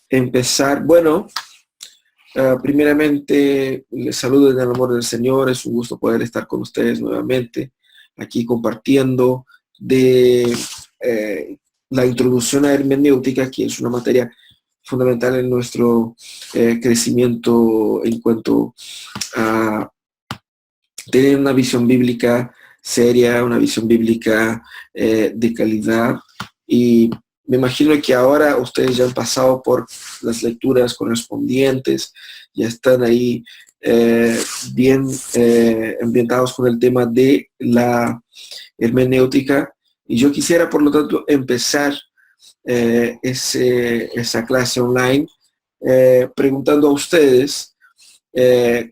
empezar. Bueno, primeramente les saludo en el amor del Señor. Es un gusto poder estar con ustedes nuevamente aquí compartiendo de la introducción a hermenéutica, que es una materia fundamental en nuestro crecimiento en cuanto a tener una visión bíblica seria, una visión bíblica de calidad. Y me imagino que ahora ustedes ya han pasado por las lecturas correspondientes, ya están ahí bien ambientados con el tema de la hermenéutica. Y yo quisiera, por lo tanto, empezar esa clase online preguntando a ustedes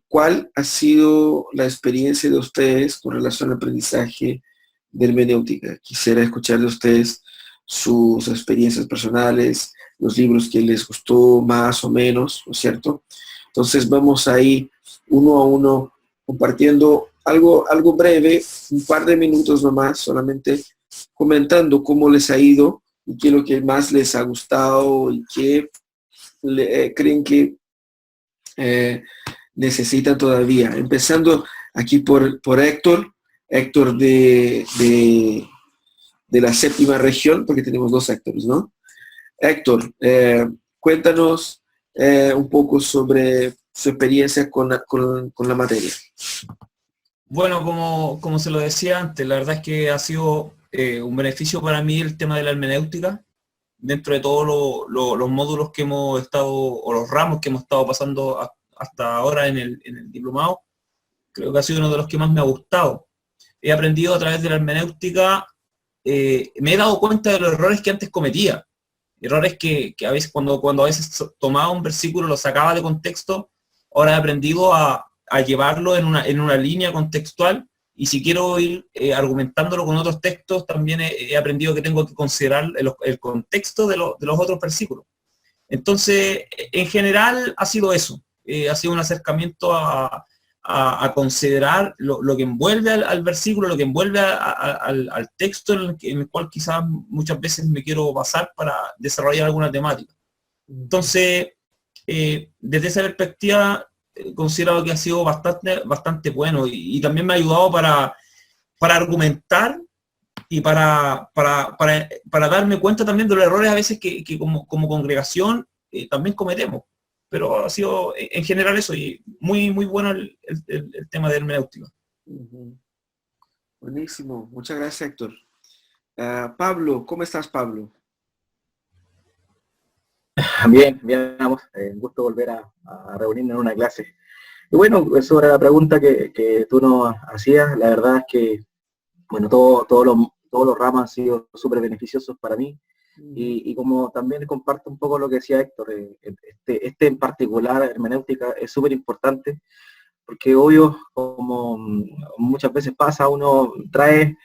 ¿cuál ha sido la experiencia de ustedes con relación al aprendizaje de hermenéutica? Quisiera escuchar de ustedes sus experiencias personales, los libros que les gustó más o menos, ¿no es cierto? Entonces vamos ahí uno a uno compartiendo algo breve, un par de minutos nomás, solamente comentando cómo les ha ido y qué es lo que más les ha gustado y qué creen que eh, necesitan todavía. Empezando aquí por Héctor de la séptima región, porque tenemos dos Héctores, ¿no? Héctor, cuéntanos un poco sobre su experiencia con la materia. Bueno, como se lo decía antes, la verdad es que ha sido un beneficio para mí el tema de la hermenéutica, dentro de todos los módulos que hemos estado, o los ramos que hemos estado pasando hasta ahora en el diplomado. Creo que ha sido uno de los que más me ha gustado. He aprendido a través de la hermenéutica, me he dado cuenta de los errores que antes cometía. Errores que a veces, cuando a veces tomaba un versículo, lo sacaba de contexto, ahora he aprendido a llevarlo en una línea contextual, y si quiero ir argumentándolo con otros textos, también he aprendido que tengo que considerar el contexto de los otros versículos. Entonces, en general ha sido eso, ha sido un acercamiento a considerar lo que envuelve al versículo, lo que envuelve al texto en el cual quizás muchas veces me quiero basar para desarrollar alguna temática. Entonces, desde esa perspectiva, considero que ha sido bastante bueno, y también me ha ayudado para argumentar y para darme cuenta también de los errores a veces que como congregación también cometemos. Pero ha sido en general eso, y muy bueno el tema de hermenéutica. Buenísimo, muchas gracias, Héctor. Pablo, ¿cómo estás, Pablo? Bien, vamos, un gusto volver a reunirnos en una clase. Y bueno, sobre la pregunta que tú nos hacías, la verdad es que, bueno, todos los ramos han sido súper beneficiosos para mí, y como también comparto un poco lo que decía Héctor, este en particular, hermenéutica, es súper importante, porque obvio, como muchas veces pasa, uno trae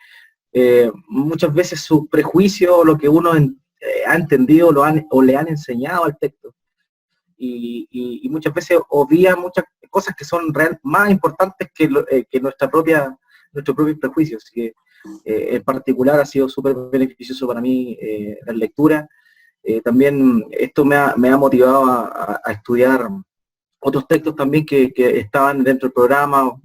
muchas veces su prejuicio, lo que uno ha entendido o le han enseñado al texto, y muchas veces obvia muchas cosas que son más importantes que nuestros propios prejuicios. Así que en particular ha sido súper beneficioso para mí la lectura. También esto me ha motivado a estudiar otros textos también que estaban dentro del programa,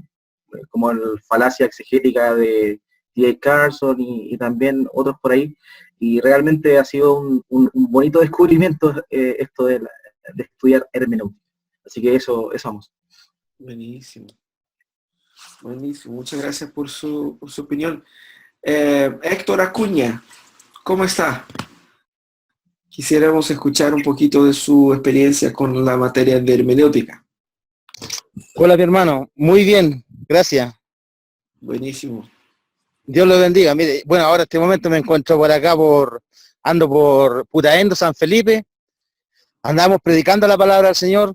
como el Falacia Exegética de D.A. Carson y también otros por ahí, y realmente ha sido un bonito descubrimiento esto de estudiar hermenéutica. Así que eso vamos. Buenísimo. Muchas gracias por su opinión. Héctor Acuña, ¿cómo está? Quisiéramos escuchar un poquito de su experiencia con la materia de hermenéutica. Hola, mi hermano. Muy bien, gracias. Buenísimo. Dios lo bendiga. Mire, bueno, ahora en este momento me encuentro por acá, ando por Putaendo, San Felipe. Andamos predicando la palabra del Señor.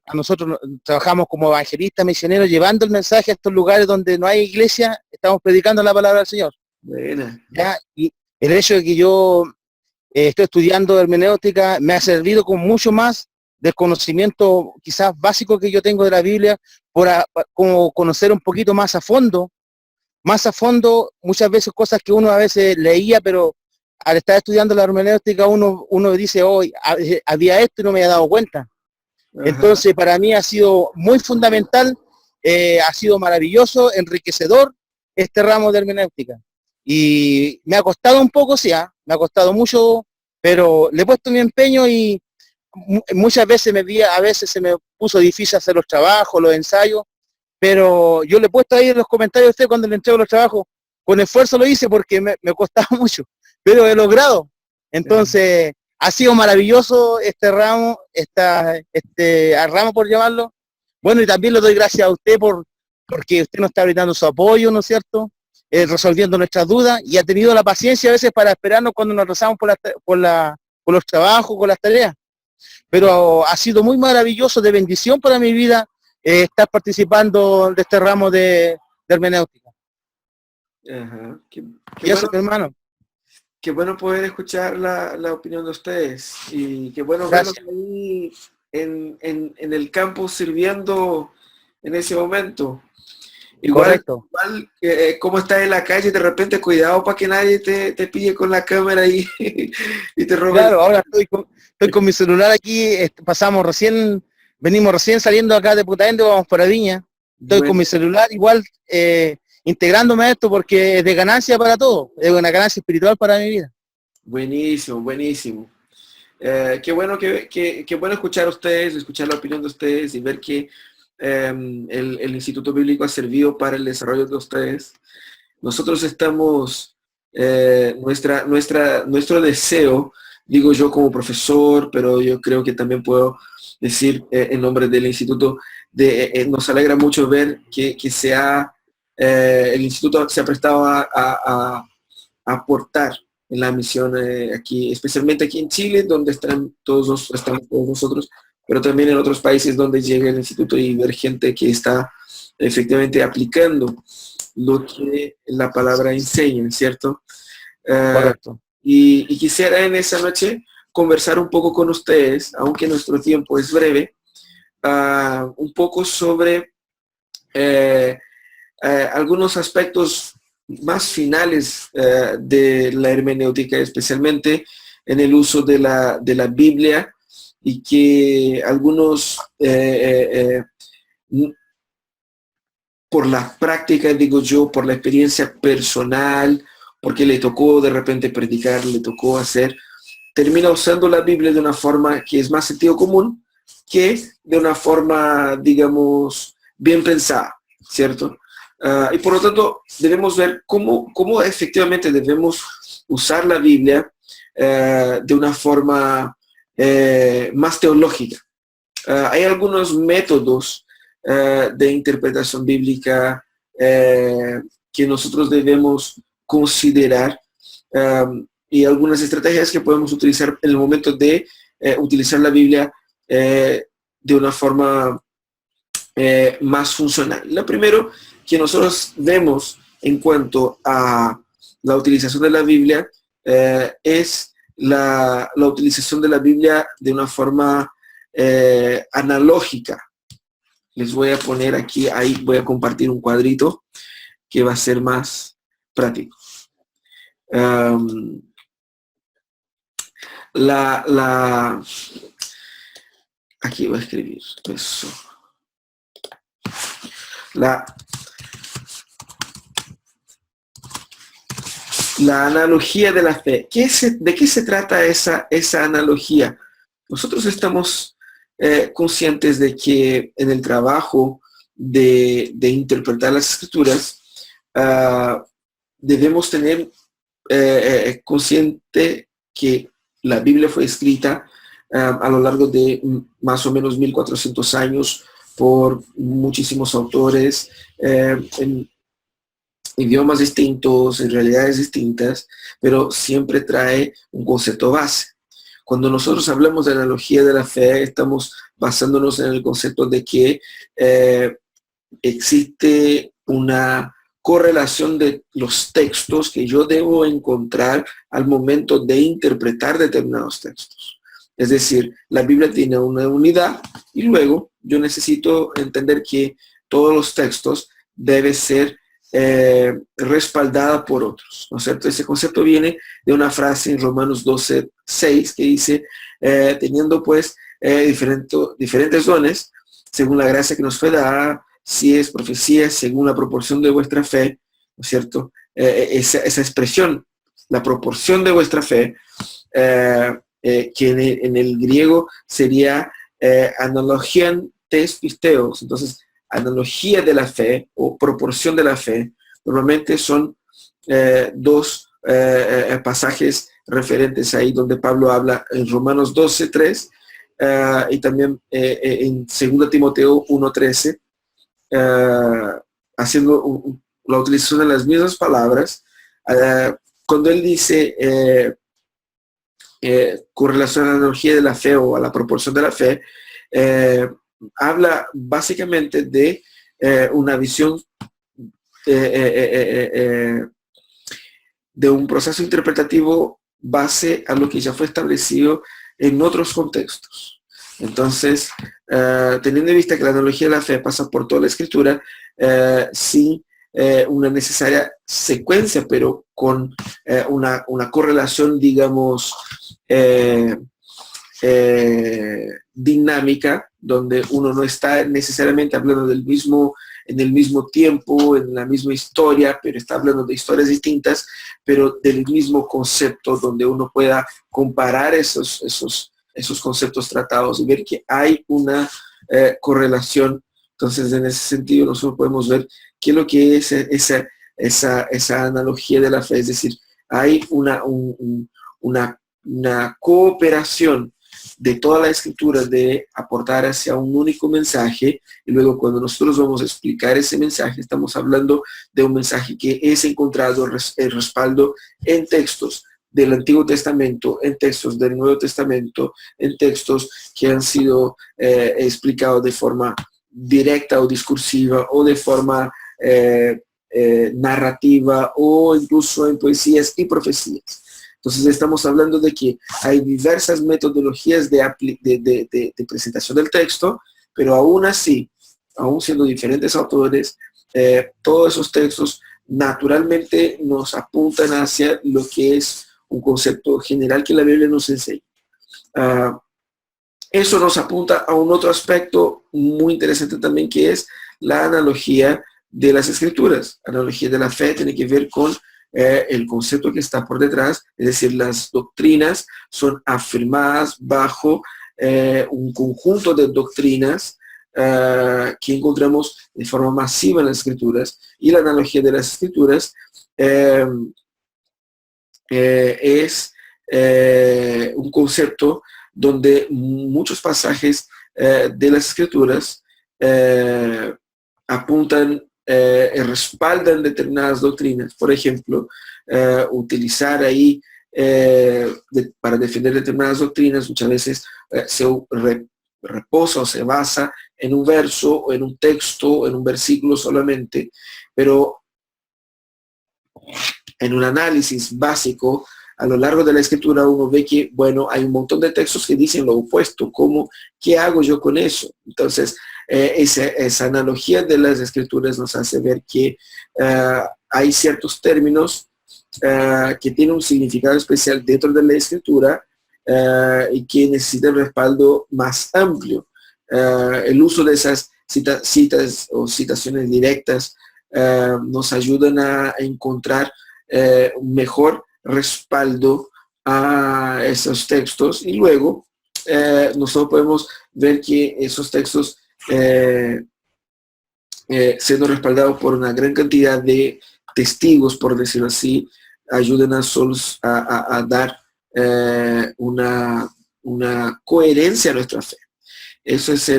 A nosotros trabajamos como evangelistas, misioneros, llevando el mensaje a estos lugares donde no hay iglesia. Estamos predicando la palabra del Señor. Buena. ¿Ya? Y el hecho de que yo estoy estudiando hermenéutica me ha servido con mucho más del conocimiento quizás básico que yo tengo de la Biblia, como conocer un poquito más a fondo, muchas veces cosas que uno a veces leía, pero al estar estudiando la hermenéutica uno dice, hoy había esto y no me había dado cuenta. Ajá. Entonces, para mí ha sido muy fundamental, ha sido maravilloso, enriquecedor este ramo de hermenéutica. Y me ha costado un poco, sí, me ha costado mucho, pero le he puesto mi empeño y muchas veces a veces se me puso difícil hacer los trabajos, los ensayos, pero yo le he puesto ahí en los comentarios a usted cuando le entrego los trabajos, con esfuerzo lo hice porque me costaba mucho, pero he logrado. Entonces, ha sido maravilloso este ramo, este ramo por llamarlo. Bueno, y también le doy gracias a usted porque usted nos está brindando su apoyo, ¿no es cierto? Resolviendo nuestras dudas y ha tenido la paciencia a veces para esperarnos cuando nos rezamos por los trabajos, con las tareas. Pero ha sido muy maravilloso, de bendición para mi vida, estar participando de este ramo de hermenéutica. Ajá. Qué Y eso, bueno, mi hermano. qué bueno poder escuchar la opinión de ustedes y qué bueno Gracias. verlos ahí en el campo sirviendo en ese momento. Correcto. Igual como estás en la calle, de repente cuidado para que nadie te pille con la cámara y, y te robe. Claro, ahora estoy con mi celular aquí, venimos recién saliendo acá de Putaendo, vamos para Viña. Estoy Bueno, con mi celular igual, integrándome a esto porque es de ganancia para todo, es una ganancia espiritual para mi vida. buenísimo, buenísimo. Qué bueno qué bueno escuchar a ustedes, escuchar la opinión de ustedes y ver que el Instituto Bíblico ha servido para el desarrollo de ustedes. Nosotros estamos, nuestro deseo, digo yo como profesor, pero yo creo que también puedo decir en nombre del instituto, nos alegra mucho ver que el instituto se ha prestado a aportar en la misión aquí, especialmente aquí en Chile, donde estamos todos nosotros, pero también en otros países donde llega el instituto y ver gente que está efectivamente aplicando lo que la palabra enseña, ¿cierto? Correcto. Y quisiera en esa noche conversar un poco con ustedes, aunque nuestro tiempo es breve, un poco sobre algunos aspectos más finales de la hermenéutica, especialmente en el uso de la Biblia, y que algunos por la práctica, digo yo, por la experiencia personal, porque le tocó de repente predicar, le tocó hacer, termina usando la Biblia de una forma que es más sentido común que de una forma, digamos, bien pensada, ¿cierto? Y por lo tanto, debemos ver cómo efectivamente debemos usar la Biblia de una forma más teológica. Hay algunos métodos de interpretación bíblica que nosotros debemos considerar y algunas estrategias que podemos utilizar en el momento de utilizar la Biblia de una forma más funcional. Lo primero que nosotros vemos en cuanto a la utilización de la Biblia es la utilización de la Biblia de una forma analógica. Les voy a poner aquí, ahí voy a compartir un cuadrito que va a ser más práctico. Aquí voy a escribir eso. La analogía de la fe. ¿De qué se trata esa analogía? Nosotros estamos conscientes de que en el trabajo de interpretar las escrituras debemos tener consciente que la Biblia fue escrita a lo largo de más o menos 1400 años por muchísimos autores en idiomas distintos, en realidades distintas, pero siempre trae un concepto base. Cuando nosotros hablamos de analogía de la fe, estamos basándonos en el concepto de que existe una correlación de los textos que yo debo encontrar al momento de interpretar determinados textos. Es decir, la Biblia tiene una unidad y luego yo necesito entender que todos los textos deben ser respaldada por otros, ¿no es cierto? Ese concepto viene de una frase en Romanos 12:6 que dice, teniendo pues diferentes dones, según la gracia que nos fue dada, si es profecía, según la proporción de vuestra fe, ¿no es cierto? Esa expresión, la proporción de vuestra fe, que en el griego sería analogian tes pisteos. Entonces, analogía de la fe o proporción de la fe, normalmente son dos pasajes referentes ahí donde Pablo habla en Romanos 12:3 y también en 2 Timoteo 1:13, haciendo la utilización de las mismas palabras, cuando él dice con relación a la analogía de la fe o a la proporción de la fe, habla básicamente de una visión de un proceso interpretativo base a lo que ya fue establecido en otros contextos. Entonces, teniendo en vista que la analogía de la fe pasa por toda la escritura, sin una necesaria secuencia, pero con una correlación, digamos, dinámica, donde uno no está necesariamente hablando en el mismo tiempo, en la misma historia, pero está hablando de historias distintas, pero del mismo concepto, donde uno pueda comparar esos conceptos tratados y ver que hay una correlación. Entonces, en ese sentido, nosotros podemos ver qué es lo que es esa analogía de la fe, es decir, hay una cooperación de toda la escritura de aportar hacia un único mensaje, y luego cuando nosotros vamos a explicar ese mensaje, estamos hablando de un mensaje que es encontrado el respaldo en textos del Antiguo Testamento, en textos del Nuevo Testamento, en textos que han sido explicados de forma directa o discursiva o de forma narrativa o incluso en poesías y profecías. Entonces estamos hablando de que hay diversas metodologías de presentación del texto, pero aún así, aún siendo diferentes autores, todos esos textos naturalmente nos apuntan hacia lo que es un concepto general que la Biblia nos enseña. Eso nos apunta a un otro aspecto muy interesante también, que es la analogía de las escrituras. La analogía de la fe tiene que ver con el concepto que está por detrás, es decir, las doctrinas son afirmadas bajo un conjunto de doctrinas que encontramos de forma masiva en las escrituras, y la analogía de las escrituras es un concepto donde muchos pasajes de las escrituras apuntan, respaldan determinadas doctrinas. Por ejemplo, utilizar ahí para defender determinadas doctrinas muchas veces se reposa o se basa en un verso o en un texto, en un versículo solamente, pero en un análisis básico a lo largo de la escritura uno ve que, bueno, hay un montón de textos que dicen lo opuesto. ¿Qué hago yo con eso? Entonces, esa analogía de las escrituras nos hace ver que hay ciertos términos que tienen un significado especial dentro de la escritura y que necesitan respaldo más amplio. El uso de esas citas o citaciones directas nos ayudan a encontrar un mejor respaldo a esos textos, y luego nosotros podemos ver que esos textos siendo respaldados por una gran cantidad de testigos, por decirlo así, ayudan a dar una coherencia a nuestra fe. Eso es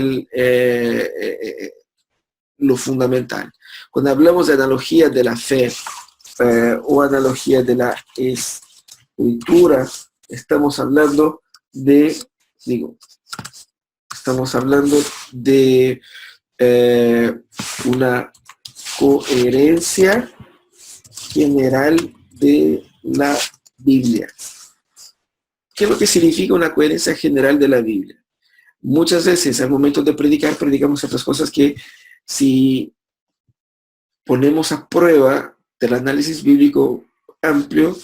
lo fundamental. Cuando hablamos de analogía de la fe o analogía de la escritura, estamos hablando de una coherencia general de la Biblia. ¿Qué es lo que significa una coherencia general de la Biblia? Muchas veces al momento de predicar, predicamos otras cosas que si ponemos a prueba del análisis bíblico amplio,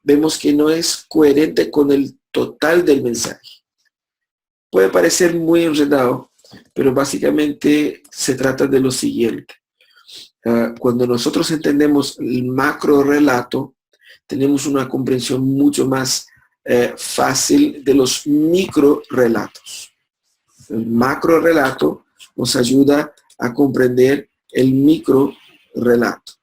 vemos que no es coherente con el total del mensaje. Puede parecer muy enredado, pero básicamente se trata de lo siguiente. Cuando nosotros entendemos el macro relato, tenemos una comprensión mucho más fácil de los micro relatos. El macro relato nos ayuda a comprender el micro relato.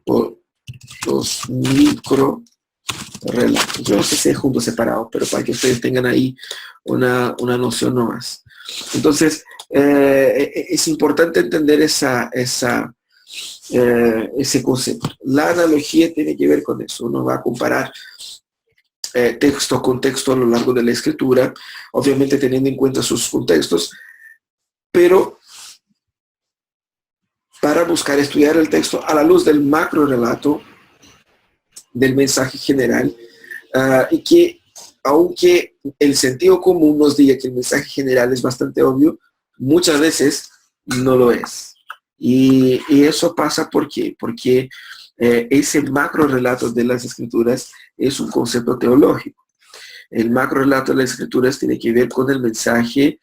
Por los micro relatos. Yo no sé si es juntos separados, pero para que ustedes tengan ahí una noción nomás. Entonces, es importante entender ese concepto. La analogía tiene que ver con eso. Uno va a comparar texto con texto a lo largo de la escritura, obviamente teniendo en cuenta sus contextos, pero para buscar estudiar el texto a la luz del macro relato, del mensaje general, y que aunque el sentido común nos diga que el mensaje general es bastante obvio, muchas veces no lo es. Y eso pasa ¿por qué? Porque ese macro relato de las escrituras es un concepto teológico. El macro relato de las escrituras tiene que ver con el mensaje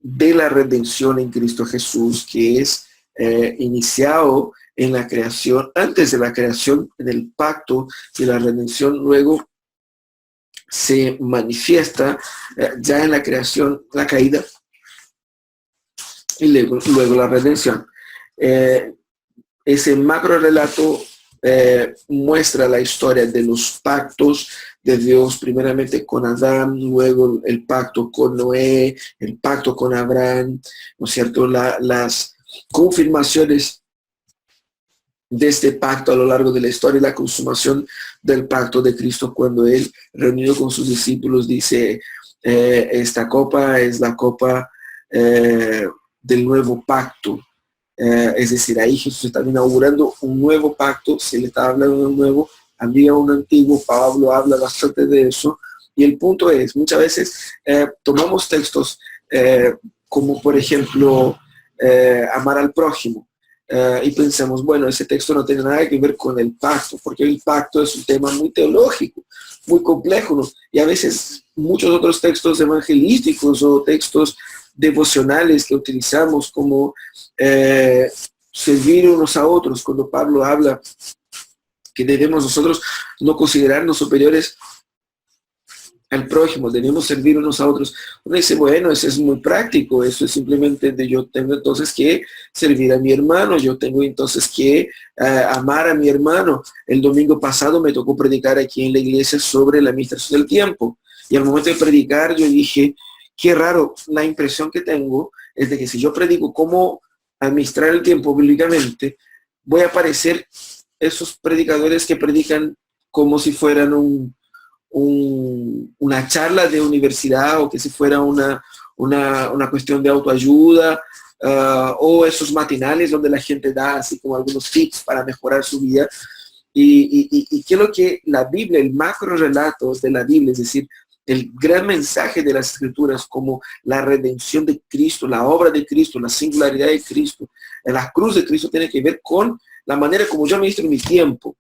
de la redención en Cristo Jesús, que es iniciado en la creación, antes de la creación, en el pacto de la redención, luego se manifiesta ya en la creación, la caída, y luego la redención. Ese macro relato muestra la historia de los pactos de Dios, primeramente con Adán, luego el pacto con Noé, el pacto con Abraham, ¿no es cierto? Las confirmaciones de este pacto a lo largo de la historia y la consumación del pacto de Cristo cuando Él, reunido con sus discípulos, dice, esta copa es la copa del nuevo pacto. Es decir, ahí Jesús está inaugurando un nuevo pacto, se le está hablando de un nuevo, había un antiguo, Pablo habla bastante de eso, y el punto es, muchas veces tomamos textos como por ejemplo, amar al prójimo, y pensamos, bueno, ese texto no tiene nada que ver con el pacto, porque el pacto es un tema muy teológico, muy complejo, ¿no? Y a veces muchos otros textos evangelísticos o textos devocionales que utilizamos como servir unos a otros, cuando Pablo habla que debemos nosotros no considerarnos superiores al prójimo, debemos servir unos a otros. Uno dice, bueno, eso es muy práctico, eso es simplemente de yo tengo entonces que servir a mi hermano, yo tengo entonces que amar a mi hermano. El domingo pasado me tocó predicar aquí en la iglesia sobre la administración del tiempo, y al momento de predicar yo dije, qué raro, la impresión que tengo es de que si yo predico cómo administrar el tiempo bíblicamente, voy a parecer esos predicadores que predican como si fueran una charla de universidad o que si fuera una cuestión de autoayuda, o esos matinales donde la gente da así como algunos tips para mejorar su vida. Y qué es lo que la Biblia, el macro relato de la Biblia, es decir, el gran mensaje de las escrituras como la redención de Cristo, la obra de Cristo, la singularidad de Cristo, la cruz de Cristo tiene que ver con la manera como yo administro mi tiempo.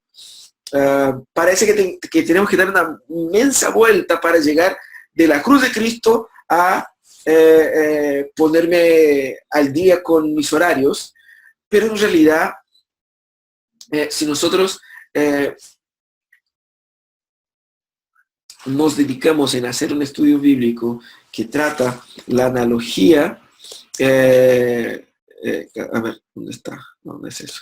Parece que tenemos que dar una inmensa vuelta para llegar de la cruz de Cristo a ponerme al día con mis horarios, pero en realidad, si nosotros nos dedicamos en hacer un estudio bíblico que trata la analogía, a ver, ¿dónde está? ¿Dónde es eso?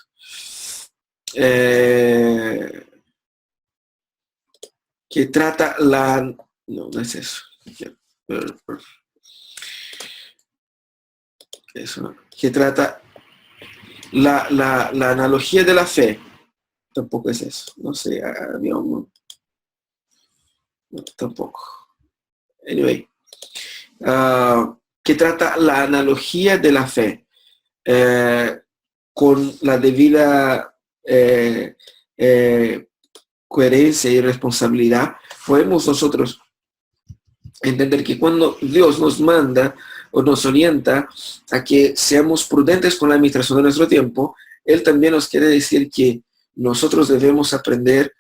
Que trata no es eso. Eso, que trata la analogía de la fe. Tampoco es eso. No sé, había un... No, tampoco. Anyway. Que trata la analogía de la fe con la debida coherencia y responsabilidad, podemos nosotros entender que cuando Dios nos manda o nos orienta a que seamos prudentes con la administración de nuestro tiempo, Él también nos quiere decir que nosotros debemos aprender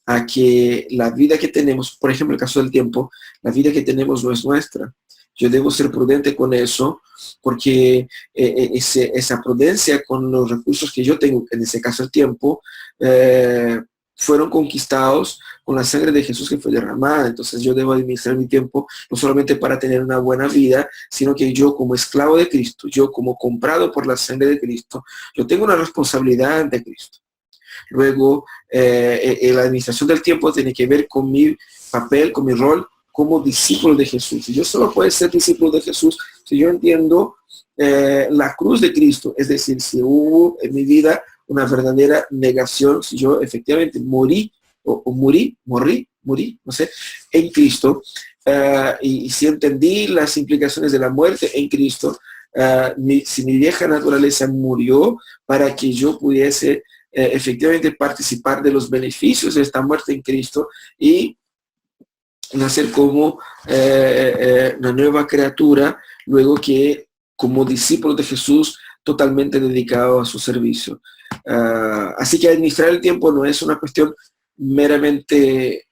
a que la vida que tenemos, por ejemplo, el caso del tiempo, la vida que tenemos no es nuestra. Yo debo ser prudente con eso, porque esa prudencia con los recursos que yo tengo, en ese caso el tiempo, fueron conquistados con la sangre de Jesús que fue derramada. Entonces yo debo administrar mi tiempo no solamente para tener una buena vida, sino que yo como esclavo de Cristo, yo como comprado por la sangre de Cristo, yo tengo una responsabilidad ante Cristo. Luego, la administración del tiempo tiene que ver con mi papel, con mi rol como discípulo de Jesús. Y yo solo puedo ser discípulo de Jesús si yo entiendo la cruz de Cristo, es decir, si hubo en mi vida una verdadera negación, si yo efectivamente morí, no sé, en Cristo, y si entendí las implicaciones de la muerte en Cristo, si mi vieja naturaleza murió para que yo pudiese efectivamente participar de los beneficios de esta muerte en Cristo y nacer como una nueva criatura, luego que como discípulo de Jesús totalmente dedicado a su servicio. Así que administrar el tiempo no es una cuestión meramente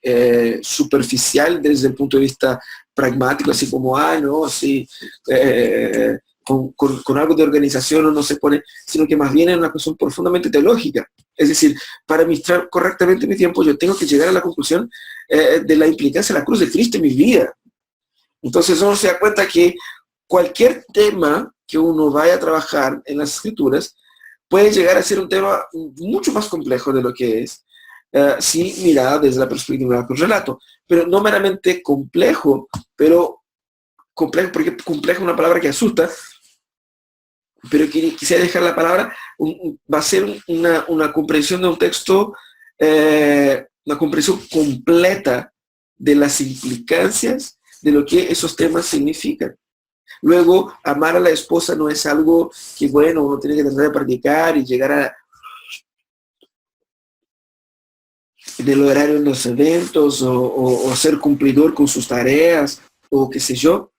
superficial desde el punto de vista pragmático, así como, no, sí, con algo de organización uno se pone, sino que más bien es una cuestión profundamente teológica. Es decir, para administrar correctamente mi tiempo, yo tengo que llegar a la conclusión de la implicancia de la cruz de Cristo en mi vida. Entonces uno se da cuenta que cualquier tema que uno vaya a trabajar en las Escrituras puede llegar a ser un tema mucho más complejo de lo que es, si mirada desde la perspectiva del relato. Pero no meramente complejo, pero complejo, porque complejo es una palabra que asusta, pero quisiera dejar la palabra, va a ser una comprensión de un texto, una comprensión completa de las implicancias de lo que esos temas significan. Luego, amar a la esposa no es algo que, bueno, uno tiene que tratar de practicar y llegar a en el horario en los eventos o ser cumplidor con sus tareas o qué sé yo.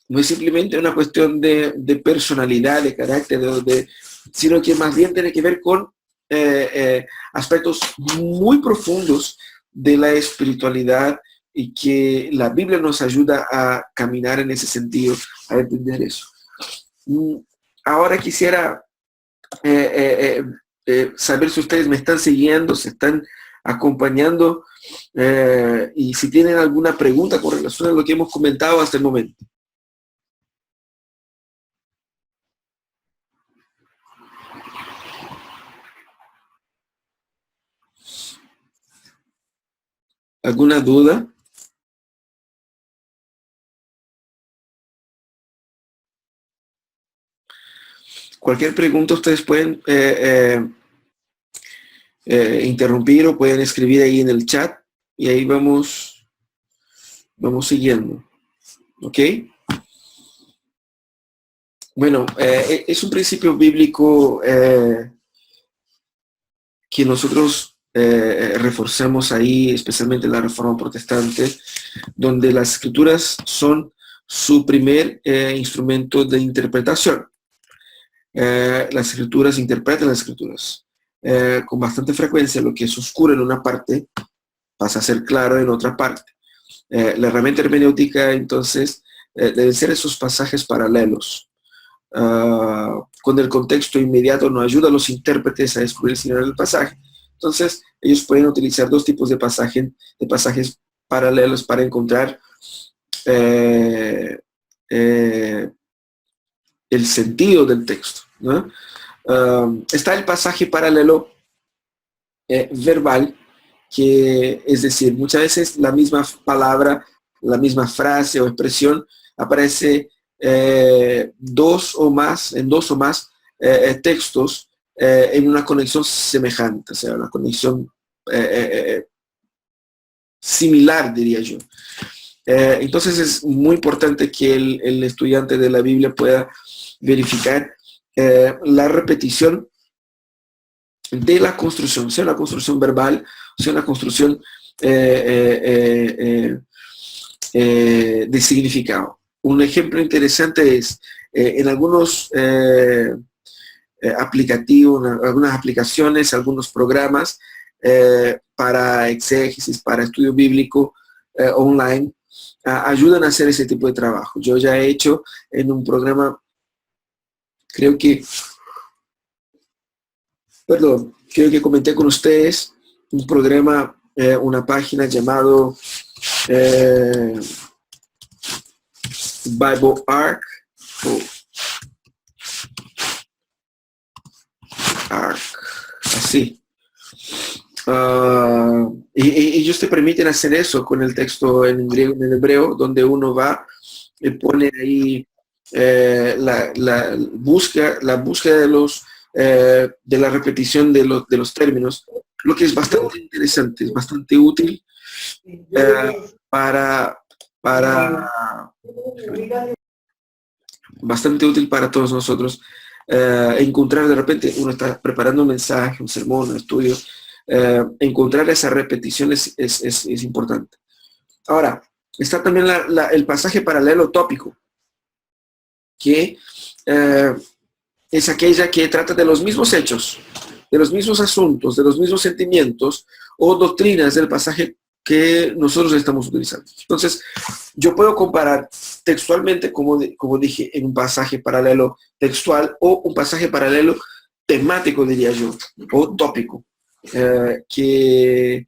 No es simplemente una cuestión de personalidad, de carácter, sino que más bien tiene que ver con aspectos muy profundos de la espiritualidad y que la Biblia nos ayuda a caminar en ese sentido, a entender eso. Ahora quisiera saber si ustedes me están siguiendo, se están acompañando y si tienen alguna pregunta con relación a lo que hemos comentado hasta el momento. ¿Alguna duda? Cualquier pregunta ustedes pueden interrumpir o pueden escribir ahí en el chat y ahí vamos siguiendo. ¿Ok? Bueno, es un principio bíblico que nosotros reforzamos ahí, especialmente en la Reforma Protestante, donde las Escrituras son su primer instrumento de interpretación. Las Escrituras interpretan las Escrituras. Con bastante frecuencia lo que es oscuro en una parte pasa a ser claro en otra parte. La herramienta hermenéutica, entonces, deben ser esos pasajes paralelos. Con el contexto inmediato no ayuda a los intérpretes a descubrir el significado del pasaje. Entonces, ellos pueden utilizar dos tipos de pasajes paralelos para encontrar el sentido del texto, ¿no? Está el pasaje paralelo verbal, que es decir, muchas veces la misma palabra, la misma frase o expresión aparece en dos o más textos en una conexión semejante, o sea, una conexión similar, diría yo. Entonces es muy importante que el estudiante de la Biblia pueda verificar la repetición de la construcción, sea una construcción verbal, sea una construcción de significado. Un ejemplo interesante es en algunos aplicativos, algunas aplicaciones, algunos programas para exégesis, para estudio bíblico online, ayudan a hacer ese tipo de trabajo. Yo ya he hecho en un programa, creo que comenté con ustedes un programa, una página llamado Bible Arc, así. Y ellos te permiten hacer eso con el texto en griego, en el hebreo, donde uno va y pone ahí la búsqueda de la repetición de los términos, lo que es bastante interesante, es bastante útil bastante útil para todos nosotros. Encontrar de repente, uno está preparando un mensaje, un sermón, un estudio, encontrar esas repeticiones es importante. Ahora, está también el pasaje paralelo tópico, que es aquella que trata de los mismos hechos, de los mismos asuntos, de los mismos sentimientos o doctrinas del pasaje que nosotros estamos utilizando. Entonces, yo puedo comparar textualmente, como dije, en un pasaje paralelo textual o un pasaje paralelo temático, diría yo, o tópico, que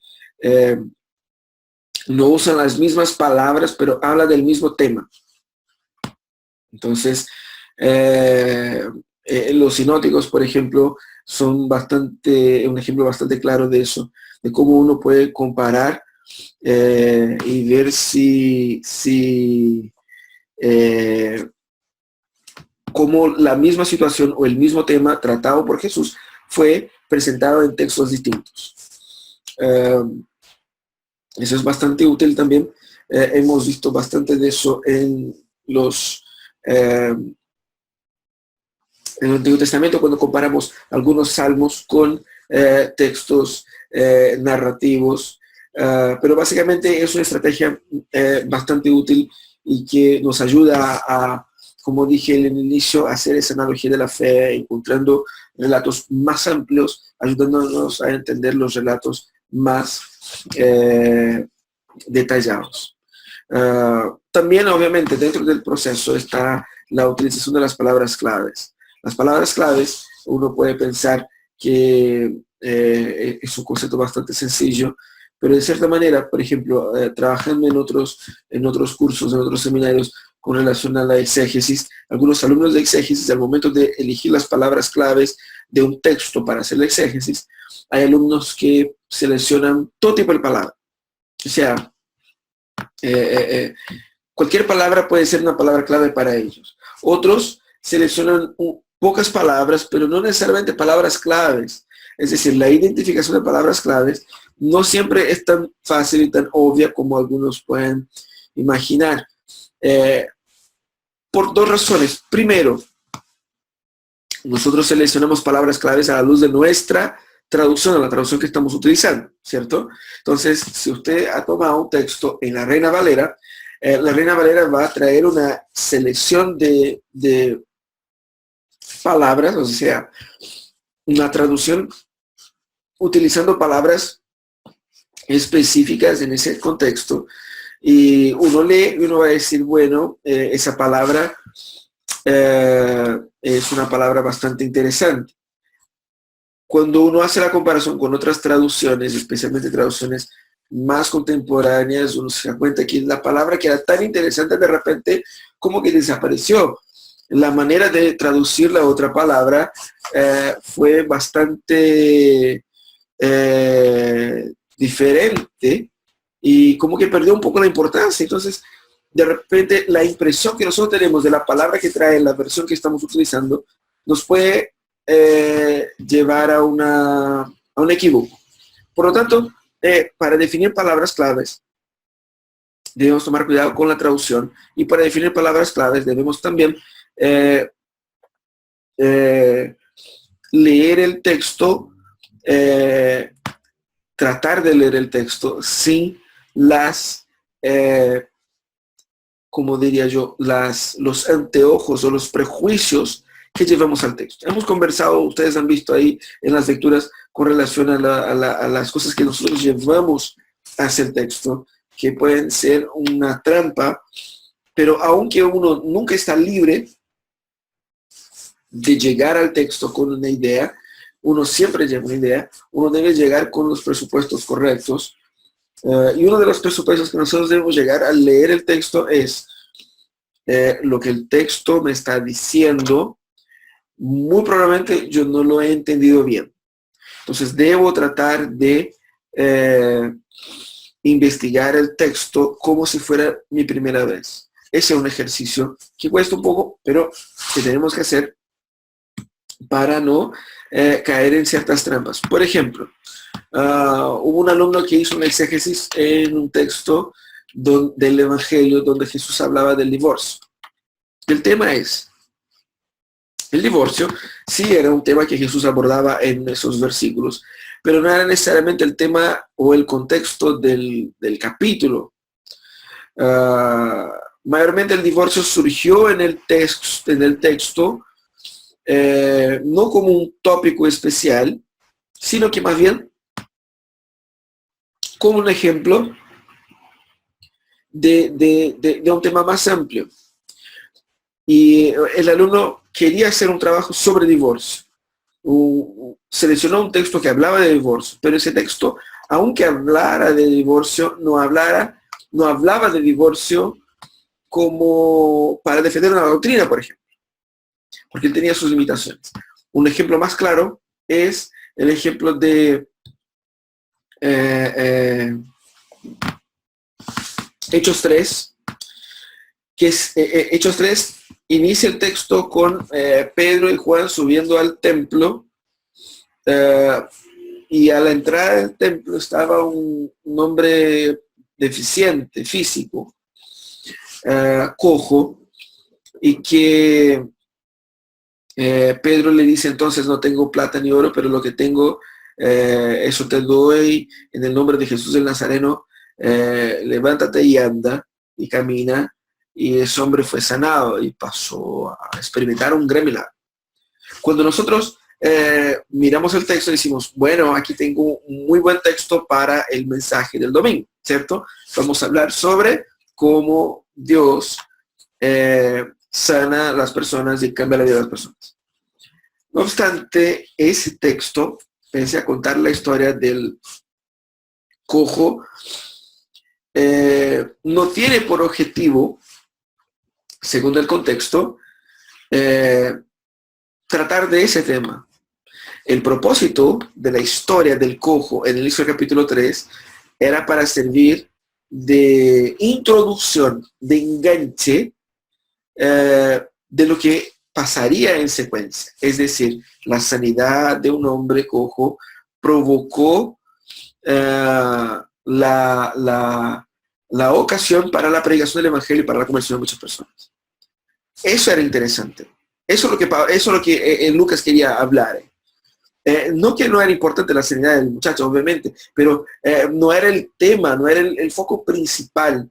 no usan las mismas palabras, pero habla del mismo tema. Entonces, los sinóticos, por ejemplo, son un ejemplo bastante claro de eso, de cómo uno puede comparar y ver cómo la misma situación o el mismo tema tratado por Jesús fue presentado en textos distintos. Eso es bastante útil también. Hemos visto bastante de eso en el Antiguo Testamento, cuando comparamos algunos salmos con textos narrativos, pero básicamente es una estrategia bastante útil y que nos ayuda a, como dije en el inicio, a hacer esa analogía de la fe, encontrando relatos más amplios, ayudándonos a entender los relatos más detallados. También, obviamente, dentro del proceso está la utilización de las palabras claves. Las palabras claves, uno puede pensar que es un concepto bastante sencillo, pero de cierta manera, por ejemplo, trabajando en otros cursos, en otros seminarios con relación a la exégesis, algunos alumnos de exégesis, al momento de elegir las palabras claves de un texto para hacer la exégesis, hay alumnos que seleccionan todo tipo de palabras. O sea, cualquier palabra puede ser una palabra clave para ellos. Otros seleccionan pocas palabras, pero no necesariamente palabras claves. Es decir, la identificación de palabras claves no siempre es tan fácil y tan obvia como algunos pueden imaginar. Por dos razones. Primero, nosotros seleccionamos palabras claves a la luz de nuestra traducción, a la traducción que estamos utilizando, ¿cierto? Entonces, si usted ha tomado un texto en la Reina Valera, la Reina Valera va a traer una selección de palabras, o sea, una traducción utilizando palabras específicas en ese contexto, y uno lee y uno va a decir, bueno, esa palabra es una palabra bastante interesante. Cuando uno hace la comparación con otras traducciones, especialmente traducciones más contemporáneas, uno se da cuenta que la palabra que era tan interesante de repente como que desapareció. La manera de traducir la otra palabra fue bastante diferente y como que perdió un poco la importancia. Entonces, de repente, la impresión que nosotros tenemos de la palabra que trae la versión que estamos utilizando nos puede llevar a un equívoco. Por lo tanto, para definir palabras claves, debemos tomar cuidado con la traducción, y para definir palabras claves debemos también leer el texto tratar de leer el texto sin las, como diría yo, los anteojos o los prejuicios que llevamos al texto. Hemos conversado, ustedes han visto ahí en las lecturas con relación a las cosas que nosotros llevamos hacia el texto, que pueden ser una trampa, pero aunque uno nunca está libre de llegar al texto con una idea, uno siempre lleva una idea, uno debe llegar con los presupuestos correctos, y uno de los presupuestos que nosotros debemos llegar al leer el texto es lo que el texto me está diciendo. Muy probablemente yo no lo he entendido bien. Entonces debo tratar de investigar el texto como si fuera mi primera vez. Ese es un ejercicio que cuesta un poco, pero que tenemos que hacer para no caer en ciertas trampas. Por ejemplo, hubo un alumno que hizo una exégesis en un texto del Evangelio donde Jesús hablaba del divorcio. El tema es, el divorcio sí era un tema que Jesús abordaba en esos versículos, pero no era necesariamente el tema o el contexto del capítulo. Mayormente el divorcio surgió en el texto, no como un tópico especial, sino que más bien como un ejemplo de un tema más amplio. Y el alumno quería hacer un trabajo sobre divorcio. Seleccionó un texto que hablaba de divorcio, pero ese texto, aunque hablara de divorcio, no hablaba de divorcio como para defender una doctrina, por ejemplo, porque él tenía sus limitaciones. Un ejemplo más claro es el ejemplo de Hechos 3, que es Hechos 3, inicia el texto con Pedro y Juan subiendo al templo, y a la entrada del templo estaba un hombre deficiente, físico, cojo, y que Pedro le dice entonces: no tengo plata ni oro, pero lo que tengo, eso te doy, en el nombre de Jesús el Nazareno, levántate y anda, y camina. Y ese hombre fue sanado y pasó a experimentar un gran milagro. Cuando nosotros miramos el texto y decimos, bueno, aquí tengo un muy buen texto para el mensaje del domingo, ¿cierto? Vamos a hablar sobre cómo Dios sana a las personas y cambia la vida de las personas. No obstante, ese texto, pese a contar la historia del cojo, no tiene por objetivo, según el contexto, tratar de ese tema. El propósito de la historia del cojo en el inicio del capítulo 3 era para servir de introducción, de enganche, de lo que pasaría en secuencia. Es decir, la sanidad de un hombre cojo provocó la ocasión para la predicación del Evangelio y para la conversión de muchas personas. Eso era interesante. Eso es lo que Lucas quería hablar. No que no era importante la sanidad del muchacho, obviamente, pero no era el tema, no era el foco principal.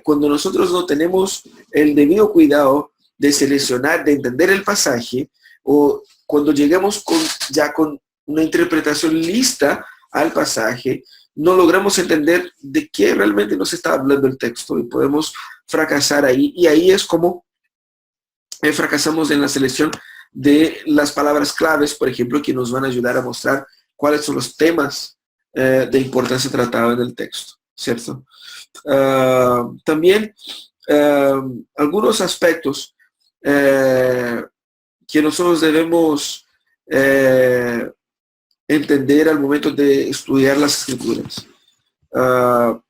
Cuando nosotros no tenemos el debido cuidado de seleccionar, de entender el pasaje, o cuando llegamos ya con una interpretación lista al pasaje, no logramos entender de qué realmente nos está hablando el texto y podemos fracasar ahí. Y ahí es como fracasamos en la selección de las palabras claves, por ejemplo, que nos van a ayudar a mostrar cuáles son los temas de importancia tratados en el texto, ¿cierto? También algunos aspectos que nosotros debemos entender al momento de estudiar las Escrituras.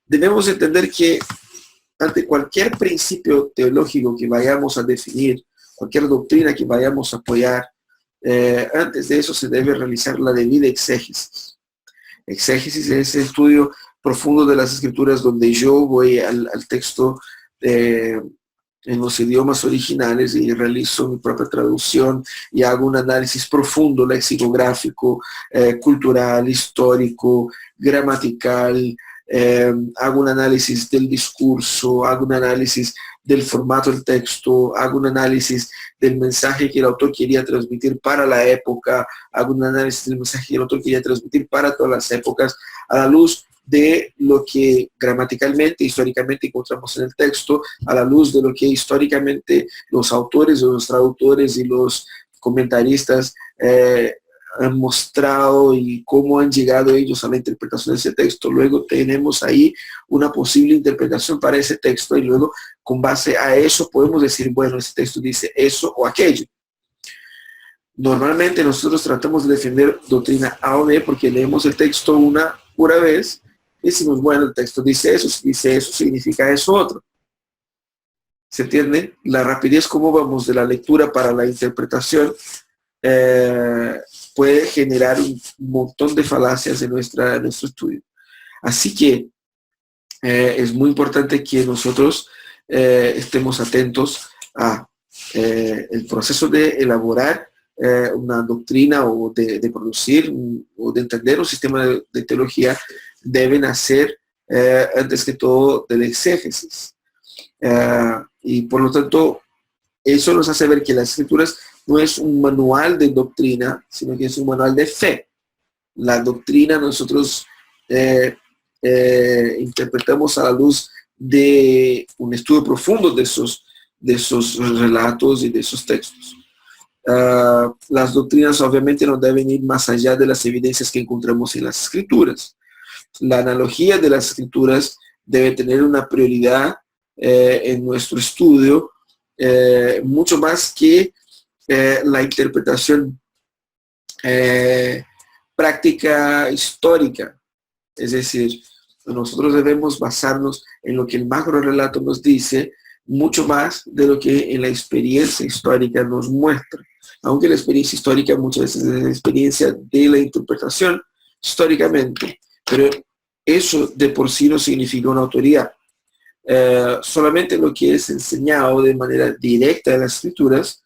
Debemos entender que ante cualquier principio teológico que vayamos a definir, cualquier doctrina que vayamos a apoyar, antes de eso se debe realizar la debida exégesis. Exégesis es el estudio profundo de las Escrituras donde yo voy al texto en los idiomas originales y realizo mi propia traducción y hago un análisis profundo, lexicográfico, cultural, histórico, gramatical, hago un análisis del discurso, hago un análisis del formato del texto, hago un análisis del mensaje que el autor quería transmitir para la época, hago un análisis del mensaje que el autor quería transmitir para todas las épocas, a la luz de lo que gramaticalmente, históricamente encontramos en el texto, a la luz de lo que históricamente los autores, los traductores y los comentaristas han mostrado y cómo han llegado ellos a la interpretación de ese texto. Luego tenemos ahí una posible interpretación para ese texto y luego con base a eso podemos decir, bueno, ese texto dice eso o aquello. Normalmente nosotros tratamos de defender doctrina A o B porque leemos el texto una pura vez y decimos, bueno, el texto dice eso, si dice eso, significa eso otro. ¿Se entiende? La rapidez, cómo vamos de la lectura para la interpretación, puede generar un montón de falacias en nuestro estudio. Así que es muy importante que nosotros estemos atentos a el proceso de elaborar una doctrina o de producir o de entender un sistema de teología. Deben hacer antes que todo del exégesis. Y por lo tanto, eso nos hace ver que las escrituras no es un manual de doctrina, sino que es un manual de fe. La doctrina nosotros interpretamos a la luz de un estudio profundo de esos relatos y de esos textos. Las doctrinas obviamente no deben ir más allá de las evidencias que encontramos en las escrituras. La analogía de las escrituras debe tener una prioridad en nuestro estudio, mucho más que la interpretación práctica histórica. Es decir, nosotros debemos basarnos en lo que el macro relato nos dice, mucho más de lo que en la experiencia histórica nos muestra. Aunque la experiencia histórica muchas veces es la experiencia de la interpretación históricamente, pero eso de por sí no significa una autoridad. Solamente lo que es enseñado de manera directa en las escrituras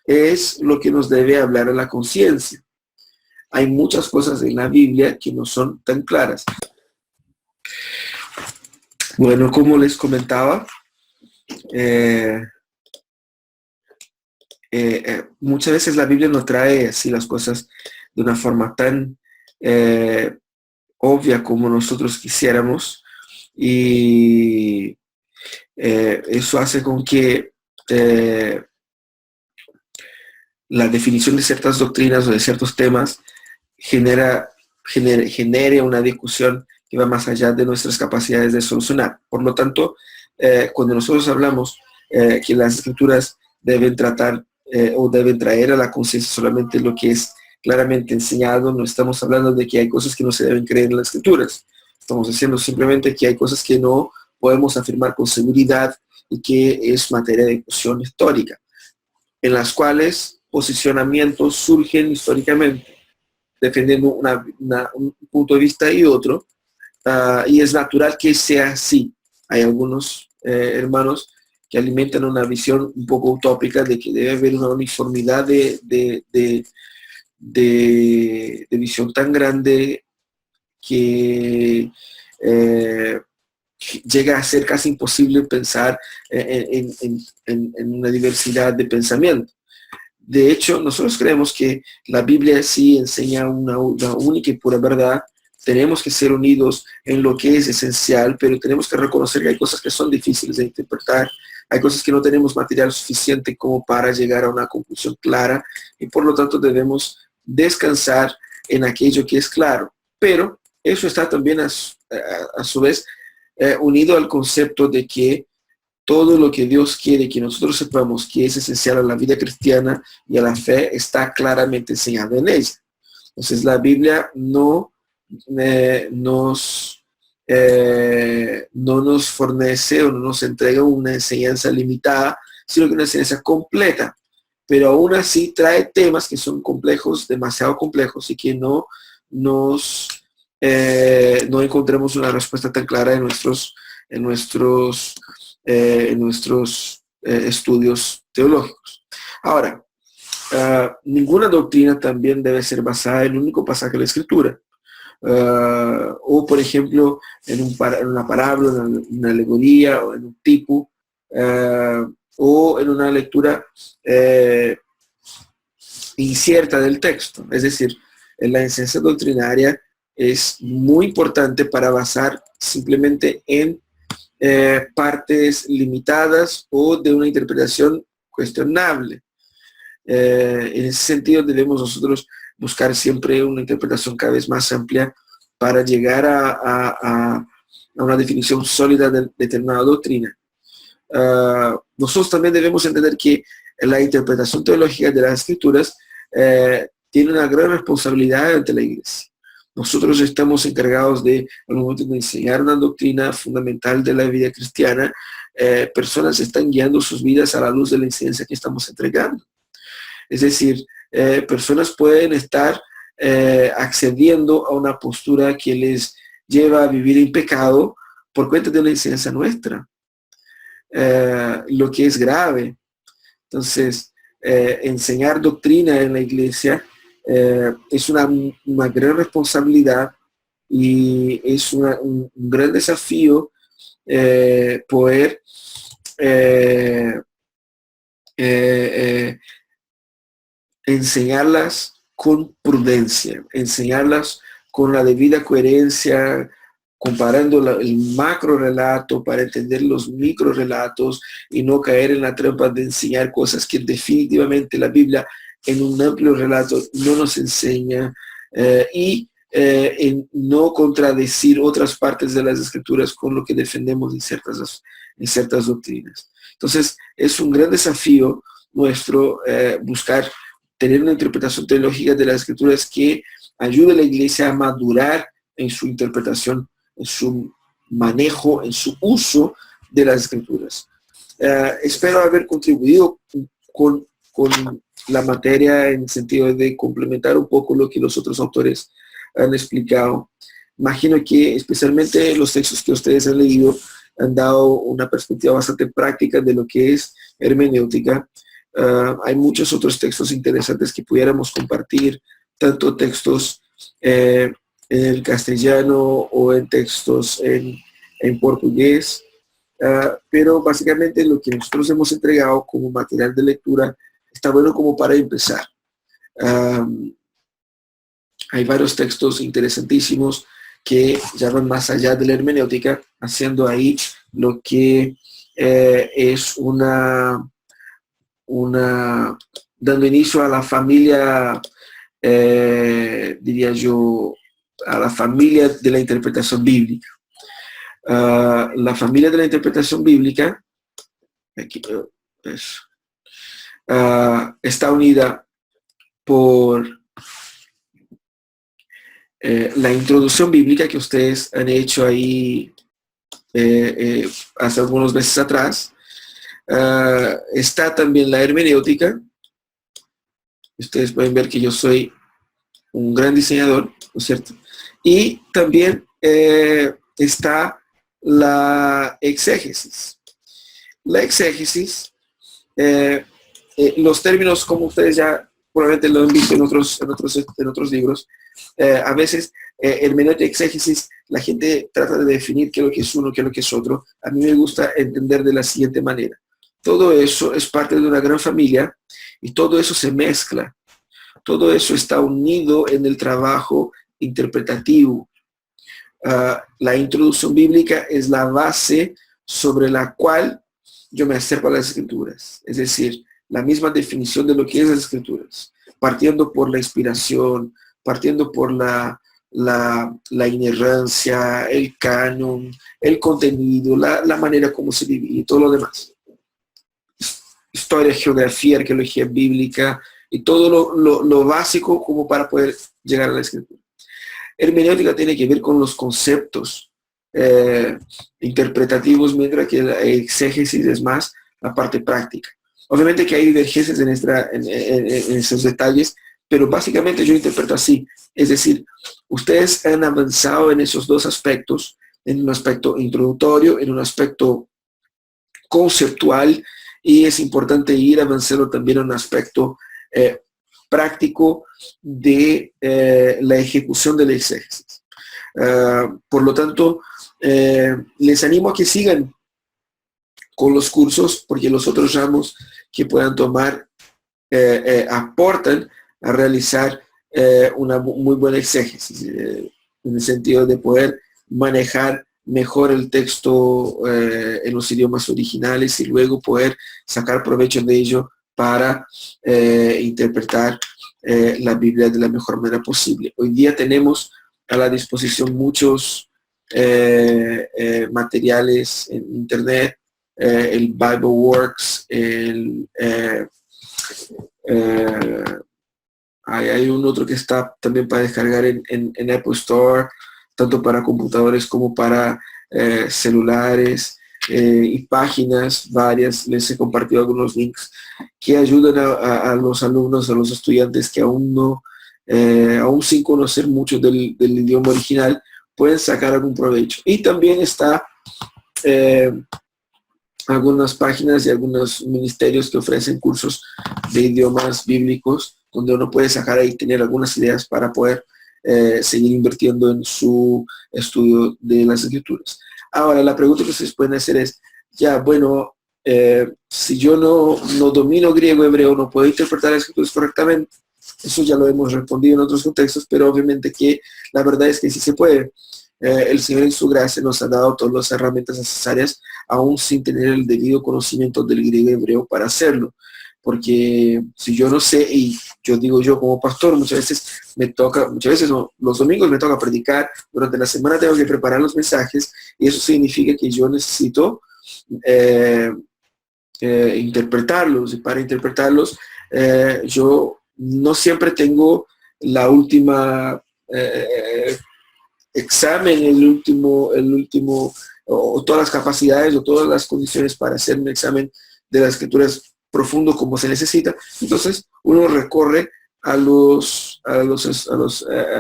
es lo que nos debe hablar a la conciencia. Hay muchas cosas en la Biblia que no son tan claras. Bueno, como les comentaba, muchas veces la Biblia no trae así las cosas de una forma tan obvia como nosotros quisiéramos, y eso hace con que la definición de ciertas doctrinas o de ciertos temas genere una discusión que va más allá de nuestras capacidades de solucionar. Por lo tanto, cuando nosotros hablamos que las escrituras deben tratar o deben traer a la conciencia solamente lo que es claramente enseñado, no estamos hablando de que hay cosas que no se deben creer en las escrituras. Estamos diciendo simplemente que hay cosas que no podemos afirmar con seguridad y que es materia de discusión histórica, en las cuales posicionamientos surgen históricamente, defendiendo un punto de vista y otro, y es natural que sea así. Hay algunos hermanos que alimentan una visión un poco utópica de que debe haber una uniformidad de visión tan grande que llega a ser casi imposible pensar en una diversidad de pensamiento. De hecho, nosotros creemos que la Biblia sí enseña una única y pura verdad. Tenemos que ser unidos en lo que es esencial, pero tenemos que reconocer que hay cosas que son difíciles de interpretar, hay cosas que no tenemos material suficiente como para llegar a una conclusión clara, y por lo tanto debemos descansar en aquello que es claro. Pero eso está también a su vez unido al concepto de que todo lo que Dios quiere que nosotros sepamos que es esencial a la vida cristiana y a la fe está claramente enseñado en ella. Entonces la Biblia no nos fornece o no nos entrega una enseñanza limitada, sino que una enseñanza completa, pero aún así trae temas que son complejos, demasiado complejos, y que no encontremos una respuesta tan clara en nuestros estudios teológicos. Ahora, ninguna doctrina también debe ser basada en un único pasaje de la Escritura. O, por ejemplo, en una parábola, en una alegoría, o en un tipo, o en una lectura incierta del texto. Es decir, la enseñanza doctrinaria es muy importante para basar simplemente en partes limitadas o de una interpretación cuestionable. En ese sentido debemos nosotros buscar siempre una interpretación cada vez más amplia para llegar a una definición sólida de determinada doctrina. Nosotros también debemos entender que la interpretación teológica de las Escrituras tiene una gran responsabilidad ante la Iglesia. Nosotros estamos encargados de, al momento de enseñar una doctrina fundamental de la vida cristiana, personas están guiando sus vidas a la luz de la enseñanza que estamos entregando. Es decir, personas pueden estar accediendo a una postura que les lleva a vivir en pecado por cuenta de una enseñanza nuestra, lo que es grave. Entonces, enseñar doctrina en la iglesia es una gran responsabilidad y es un gran desafío poder enseñarlas con prudencia, enseñarlas con la debida coherencia, comparando el macro relato para entender los micro relatos y no caer en la trampa de enseñar cosas que definitivamente la Biblia en un amplio relato no nos enseña, y en no contradecir otras partes de las Escrituras con lo que defendemos en ciertas doctrinas. Entonces, es un gran desafío nuestro buscar tener una interpretación teológica de las Escrituras que ayude a la Iglesia a madurar en su interpretación, en su manejo, en su uso de las Escrituras. Espero haber contribuido con la materia en el sentido de complementar un poco lo que los otros autores han explicado. Imagino que especialmente los textos que ustedes han leído han dado una perspectiva bastante práctica de lo que es hermenéutica. Hay muchos otros textos interesantes que pudiéramos compartir, tanto textos en el castellano o en textos en portugués, pero básicamente lo que nosotros hemos entregado como material de lectura está bueno como para empezar. Hay varios textos interesantísimos que ya van más allá de la hermenéutica, haciendo ahí lo que es dando inicio a la familia, diría yo, a la familia de la interpretación bíblica. La familia de la interpretación bíblica aquí, está unida por la introducción bíblica que ustedes han hecho ahí hace algunos meses atrás. Está también la hermenéutica. Ustedes pueden ver que yo soy un gran diseñador, ¿no es cierto? Y también está la exégesis. La exégesis, los términos, como ustedes ya probablemente lo han visto en otros libros, a veces hermenéutica y exégesis, la gente trata de definir qué es lo que es uno, qué es lo que es otro. A mí me gusta entender de la siguiente manera. Todo eso es parte de una gran familia y todo eso se mezcla. Todo eso está unido en el trabajo interpretativo. La introducción bíblica es la base sobre la cual yo me acerco a las Escrituras. Es decir, la misma definición de lo que es las Escrituras, partiendo por la inspiración, partiendo por la inerrancia, el canon, el contenido, la manera como se divide y todo lo demás. Historia, geografía, arqueología bíblica y todo lo básico como para poder llegar a la Escritura. Hermenéutica tiene que ver con los conceptos interpretativos, mientras que la exégesis es más la parte práctica. Obviamente que hay divergencias en esos detalles, pero básicamente yo interpreto así. Es decir, ustedes han avanzado en esos dos aspectos, en un aspecto introductorio, en un aspecto conceptual y es importante ir avanzando también en un aspecto práctico de la ejecución de la exégesis. Por lo tanto, les animo a que sigan con los cursos, porque los otros ramos que puedan tomar aportan a realizar una muy buena exégesis, en el sentido de poder manejar mejor el texto en los idiomas originales y luego poder sacar provecho de ello para interpretar la Biblia de la mejor manera posible. Hoy día tenemos a la disposición muchos materiales en internet, el Bible Works, hay un otro que está también para descargar en Apple Store, tanto para computadores como para celulares, y páginas varias. Les he compartido algunos links que ayudan a los alumnos, a los estudiantes que aún sin conocer mucho del idioma original, pueden sacar algún provecho. Y también está algunas páginas y algunos ministerios que ofrecen cursos de idiomas bíblicos, donde uno puede sacar ahí, tener algunas ideas para poder seguir invirtiendo en su estudio de las escrituras. Ahora, la pregunta que ustedes pueden hacer es, ya, bueno, si yo no domino griego o hebreo, no puedo interpretar las escrituras correctamente. Eso ya lo hemos respondido en otros contextos, pero obviamente que la verdad es que sí se puede. El Señor en su gracia nos ha dado todas las herramientas necesarias, aún sin tener el debido conocimiento del griego y hebreo para hacerlo. Porque si yo no sé, y yo como pastor, muchas veces no, los domingos me toca predicar, durante la semana tengo que preparar los mensajes, y eso significa que yo necesito interpretarlos, y para interpretarlos yo no siempre tengo la última examen, el último, o todas las capacidades o todas las condiciones para hacer un examen de las escrituras profundo como se necesita. Entonces uno recorre a los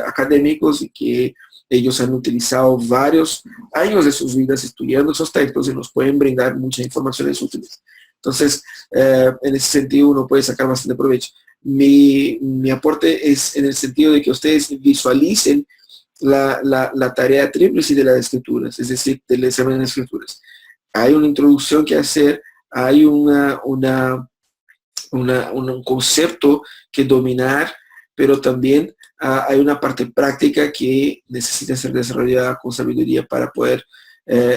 académicos, y que ellos han utilizado varios años de sus vidas estudiando esos textos y nos pueden brindar muchas informaciones útiles. Entonces, en ese sentido uno puede sacar bastante provecho. Mi aporte es en el sentido de que ustedes visualicen la tarea tríplice de las escrituras, es decir, del examen de escrituras. Hay una introducción que hacer, hay un concepto que dominar, pero también hay una parte práctica que necesita ser desarrollada con sabiduría para poder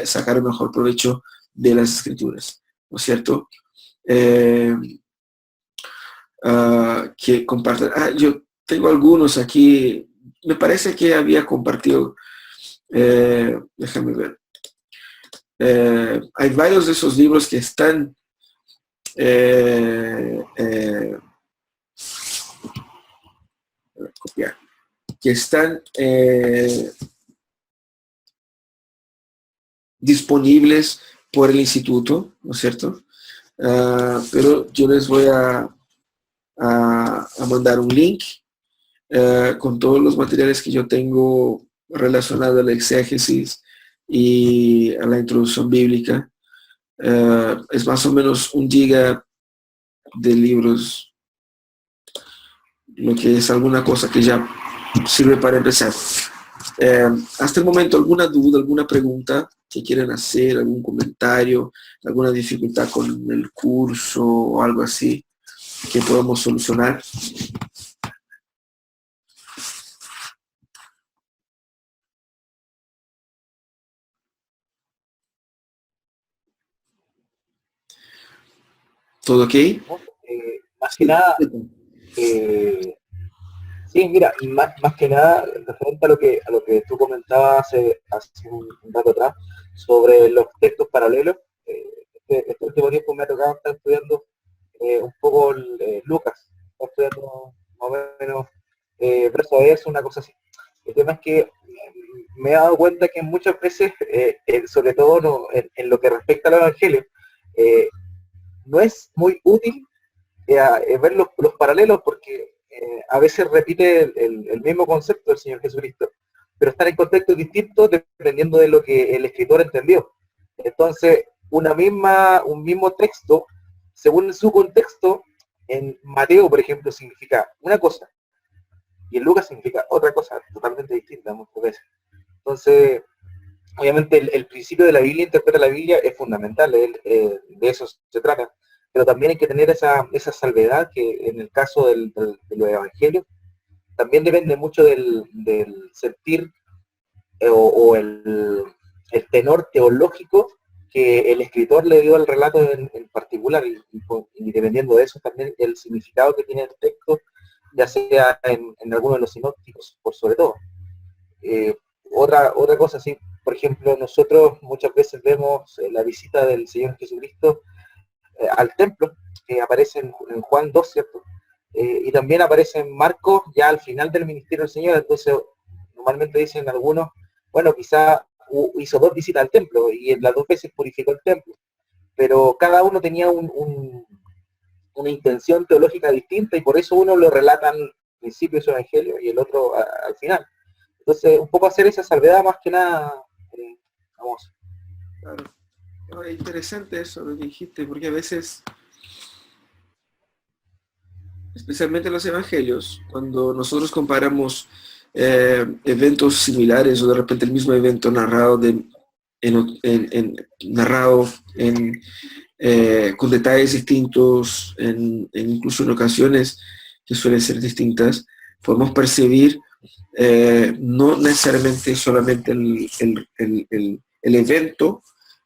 sacar el mejor provecho de las escrituras, ¿no es cierto? Que compartan. Yo tengo algunos aquí, me parece que había compartido, déjame ver. Hay varios de esos libros que están copiar, que están disponibles por el instituto, ¿no es cierto? Pero yo les voy a mandar un link con todos los materiales que yo tengo relacionados a la exégesis y a la introducción bíblica. Es más o menos 1 giga de libros, lo que es alguna cosa que ya sirve para empezar. Hasta el momento, ¿alguna duda, alguna pregunta que quieran hacer, algún comentario, alguna dificultad con el curso o algo así que podamos solucionar? ¿Todo ok? Más que nada, sí, mira, más que nada, referente a lo que tú comentabas hace un rato atrás, sobre los textos paralelos, este último tiempo me ha tocado estar estudiando un poco Lucas, estoy estudiando más o menos verso a verso, una cosa así. El tema es que me he dado cuenta que muchas veces, sobre todo en lo que respecta al Evangelio, no es muy útil ver los paralelos, porque a veces repite el mismo concepto del Señor Jesucristo, pero están en contextos distintos dependiendo de lo que el escritor entendió. Entonces, un mismo texto según su contexto, en Mateo, por ejemplo, significa una cosa, y en Lucas significa otra cosa, totalmente distinta muchas veces. Entonces, obviamente el principio de la Biblia, interpreta la Biblia, es fundamental, de eso se trata, pero también hay que tener esa salvedad que en el caso de los evangelios, también depende mucho del sentir o el tenor teológico que el escritor le dio al relato en particular, y dependiendo de eso también el significado que tiene el texto, ya sea en alguno de los sinópticos, por sobre todo. Eh, otra cosa, sí, por ejemplo, nosotros muchas veces vemos la visita del Señor Jesucristo al templo, que aparece en Juan 2, ¿cierto? Y también aparece en Marcos ya al final del ministerio del Señor. Entonces normalmente dicen algunos, bueno, quizá hizo 2 visitas al templo y en las 2 veces purificó el templo, pero cada uno tenía una intención teológica distinta, y por eso uno lo relata al principio de su evangelio y el otro al final. Entonces, un poco hacer esa salvedad más que nada, vamos. Claro. Ahora, interesante eso lo que dijiste, porque a veces, especialmente en los evangelios, cuando nosotros comparamos eventos similares o de repente el mismo evento narrado con detalles distintos, incluso en ocasiones que suelen ser distintas, podemos percibir no necesariamente solamente el evento,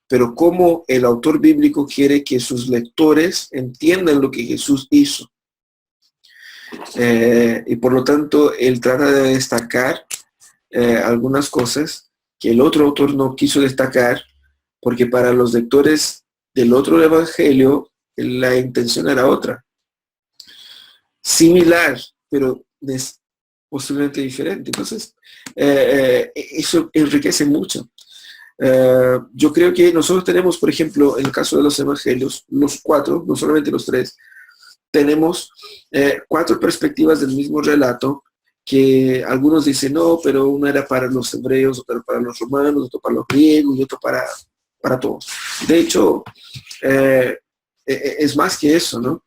pero cómo el autor bíblico quiere que sus lectores entiendan lo que Jesús hizo. Y por lo tanto, él trata de destacar algunas cosas que el otro autor no quiso destacar, porque para los lectores del otro evangelio, la intención era otra. Similar, pero posiblemente diferente. Entonces, eso enriquece mucho. Yo creo que nosotros tenemos, por ejemplo, en el caso de los evangelios, los 4, no solamente los 3, tenemos 4 perspectivas del mismo relato, que algunos dicen no, pero uno era para los hebreos, otro para los romanos, otro para los griegos y otro para todos. De hecho, es más que eso, ¿no?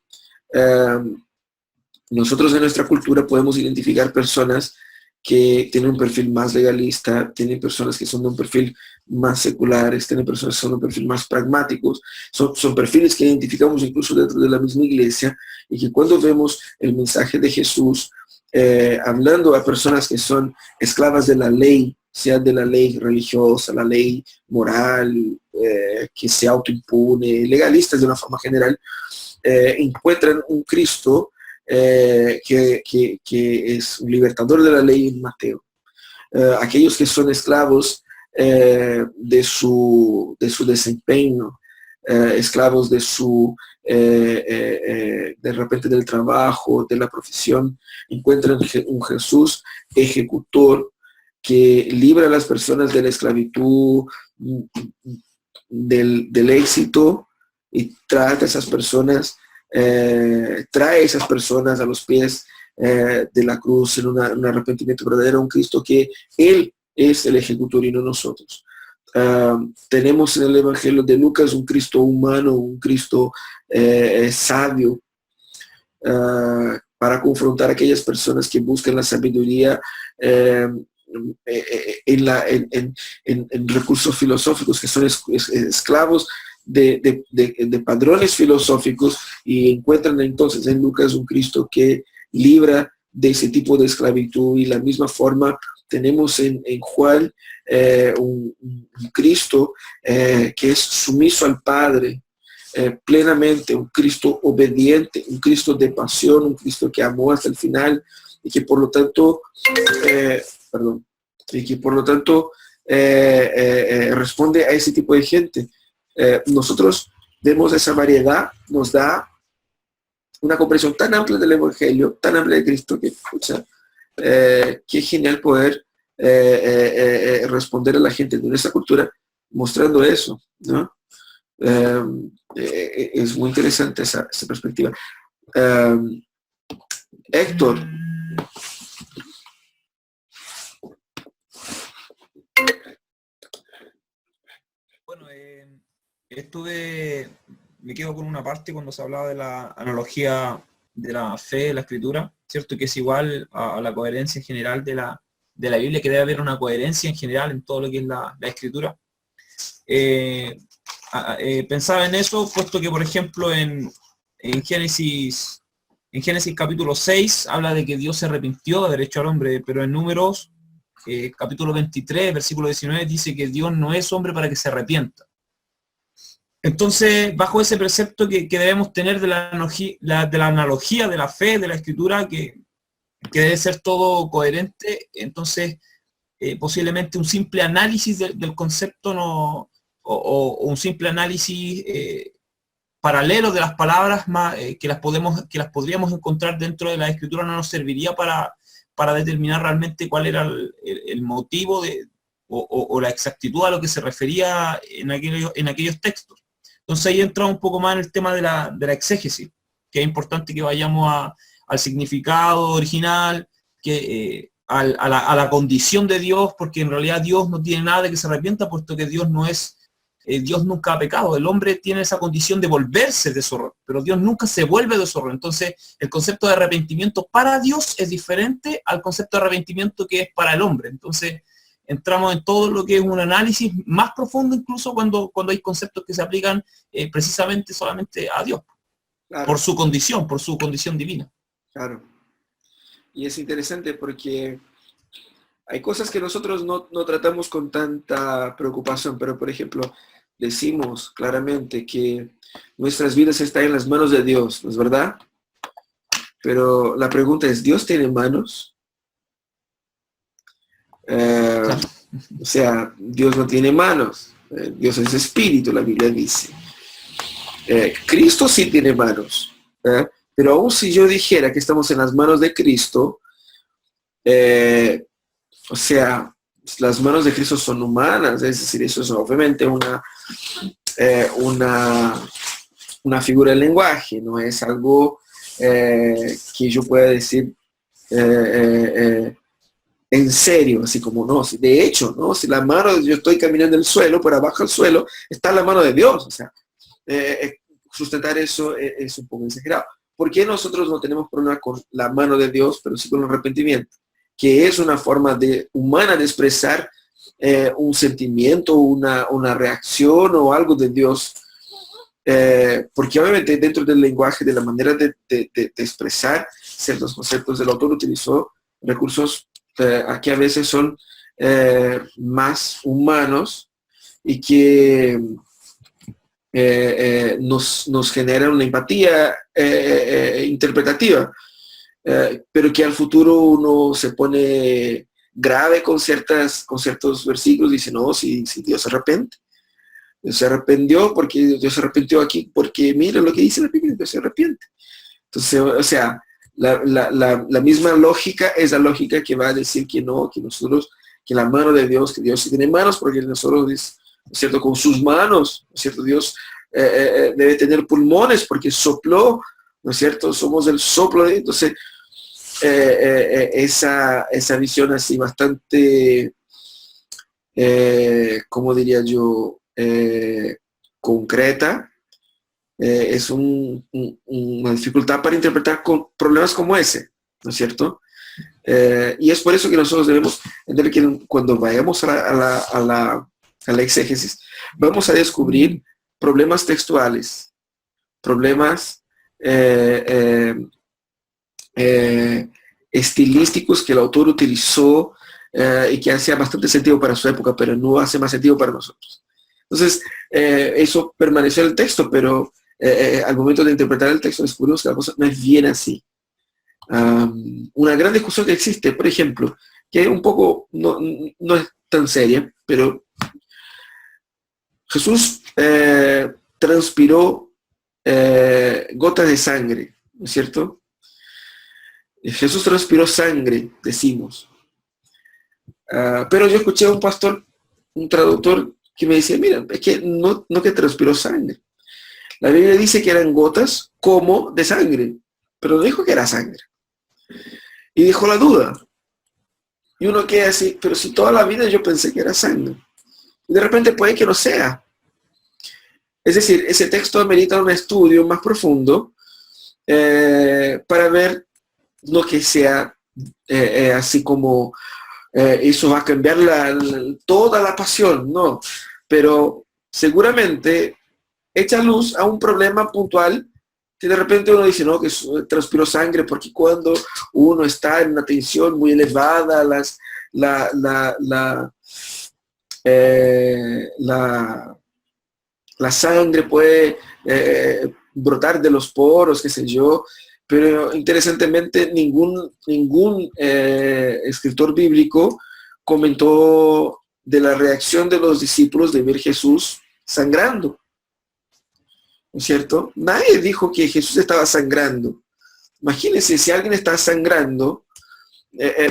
Nosotros en nuestra cultura podemos identificar personas que tienen un perfil más legalista, tienen personas que son de un perfil más seculares, tienen personas que son de un perfil más pragmáticos, son perfiles que identificamos incluso dentro de la misma iglesia, y que cuando vemos el mensaje de Jesús hablando a personas que son esclavas de la ley, sea de la ley religiosa, la ley moral, que se autoimpone, legalistas de una forma general, encuentran un Cristo que es un libertador de la ley en Mateo. Aquellos que son esclavos de su desempeño, esclavos de repente del trabajo, de la profesión, encuentran un Jesús ejecutor que libra a las personas de la esclavitud, del éxito, y trata a esas personas, trae a esas personas a los pies de la cruz en un arrepentimiento verdadero, un Cristo que Él es el ejecutor y no nosotros. Tenemos en el Evangelio de Lucas un Cristo humano, un Cristo sabio, para confrontar a aquellas personas que buscan la sabiduría en recursos filosóficos, que son esclavos de padrones filosóficos, y encuentran entonces en Lucas un Cristo que libra de ese tipo de esclavitud. Y la misma forma tenemos en Juan un Cristo que es sumiso al Padre plenamente, un Cristo obediente, un Cristo de pasión, un Cristo que amó hasta el final, y que por lo tanto responde a ese tipo de gente. Nosotros vemos esa variedad, nos da una comprensión tan amplia del Evangelio, tan amplia de Cristo, que qué genial poder responder a la gente de nuestra cultura mostrando eso, ¿no? Es muy interesante esa perspectiva. Héctor. Bueno, estuve me quedo con una parte cuando se hablaba de la analogía de la fe de la escritura, ¿cierto? Que es igual a la coherencia en general de la Biblia, que debe haber una coherencia en general en todo lo que es la escritura. Pensaba en eso, puesto que, por ejemplo, en Génesis capítulo 6 habla de que Dios se arrepintió de haber hecho al hombre, pero en Números capítulo 23, versículo 19, dice que Dios no es hombre para que se arrepienta. Entonces, bajo ese precepto que debemos tener de la analogía de la fe, de la escritura, que debe ser todo coherente, entonces posiblemente un simple análisis del concepto o un simple análisis paralelo de las palabras que las podríamos encontrar dentro de la escritura no nos serviría para determinar realmente cuál era el motivo o la exactitud a lo que se refería en aquellos textos. Entonces ahí entra un poco más en el tema de la exégesis, que es importante que vayamos al significado original, a la condición de Dios, porque en realidad Dios no tiene nada de que se arrepienta, puesto que Dios nunca ha pecado. El hombre tiene esa condición de volverse de su error, pero Dios nunca se vuelve de su error. Entonces el concepto de arrepentimiento para Dios es diferente al concepto de arrepentimiento que es para el hombre. Entonces entramos en todo lo que es un análisis más profundo, incluso cuando hay conceptos que se aplican precisamente solamente a Dios, Claro, por su condición divina. claro. Y es interesante porque hay cosas que nosotros no tratamos con tanta preocupación, pero por ejemplo, decimos claramente que nuestras vidas están en las manos de Dios, ¿no es verdad? Pero la pregunta es, ¿Dios tiene manos? O sea, Dios no tiene manos. Dios es espíritu, la Biblia dice. Cristo sí tiene manos. Pero aún si yo dijera que estamos en las manos de Cristo, o sea, las manos de Cristo son humanas, es decir, eso es obviamente una figura del lenguaje, no es algo que yo pueda decir en serio, así como no. De hecho, ¿no? Si la mano, yo estoy caminando en el suelo, por abajo del suelo, está la mano de Dios. O sea, sustentar eso es un poco exagerado. ¿Por qué nosotros no tenemos problema con la mano de Dios, pero sí con el arrepentimiento? Que es una forma humana de expresar un sentimiento, una reacción o algo de Dios. Porque obviamente dentro del lenguaje, de la manera de expresar ciertos conceptos, el autor utilizó recursos aquí a veces son más humanos y que nos generan una empatía interpretativa, pero que al futuro uno se pone grave con ciertos versículos y dice, no, si Dios se arrepiente. Dios se arrepintió porque Dios se arrepintió aquí, porque mira lo que dice la Biblia, Dios se arrepiente. Entonces, o sea, la misma lógica es la lógica que va a decir que no, que la mano de Dios, que Dios sí tiene manos, porque nosotros, ¿no es cierto?, con sus manos, ¿no es cierto?, Dios debe tener pulmones porque sopló, ¿no es cierto?, somos el soplo de, entonces, esa visión así bastante, ¿cómo diría yo?, concreta, es una dificultad para interpretar con problemas como ese, ¿no es cierto? Y es por eso que nosotros debemos entender que cuando vayamos a la exégesis, vamos a descubrir problemas textuales, problemas estilísticos que el autor utilizó y que hacía bastante sentido para su época, pero no hace más sentido para nosotros. Entonces, eso permaneció en el texto, pero al momento de interpretar el texto descubrimos que la cosa no es bien así. Una gran discusión que existe, por ejemplo, que un poco no es tan seria, pero Jesús transpiró gotas de sangre, ¿no es cierto? Jesús transpiró sangre, decimos. Pero yo escuché a un pastor, un traductor, que me decía, mira, es que no que transpiró sangre. La Biblia dice que eran gotas como de sangre, pero no dijo que era sangre. Y dejó la duda. Y uno queda así, pero si toda la vida yo pensé que era sangre. Y de repente puede que no sea. Es decir, ese texto amerita un estudio más profundo para ver no que sea así como eso va a cambiar toda la pasión, no, pero seguramente echa luz a un problema puntual que de repente uno dice, no, que transpiró sangre, porque cuando uno está en una tensión muy elevada, la sangre puede brotar de los poros, qué sé yo, pero interesantemente ningún escritor bíblico comentó de la reacción de los discípulos de ver Jesús sangrando, ¿no es cierto? Nadie dijo que Jesús estaba sangrando. Imagínense si alguien está sangrando,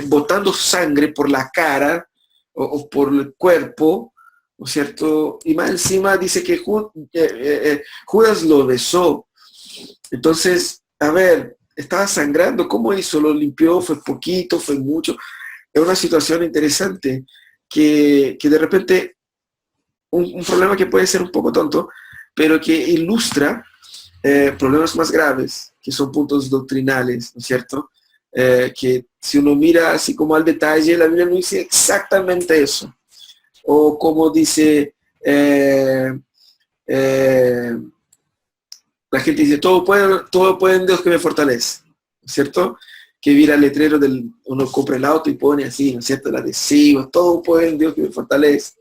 botando sangre por la cara o por el cuerpo, ¿no es cierto? Y más encima dice que Judas lo besó. Entonces, a ver, estaba sangrando, ¿cómo hizo? ¿Lo limpió? ¿Fue poquito? ¿Fue mucho? Es una situación interesante que de repente, un problema que puede ser un poco tonto, pero que ilustra problemas más graves, que son puntos doctrinales, ¿no es cierto? Que si uno mira así como al detalle, la Biblia no dice exactamente eso. O como dice, la gente dice, todo puede en Dios que me fortalece, ¿no es cierto? Que mira el letrero uno compra el auto y pone así, ¿no es cierto? El adhesivo, todo puede en Dios que me fortalece.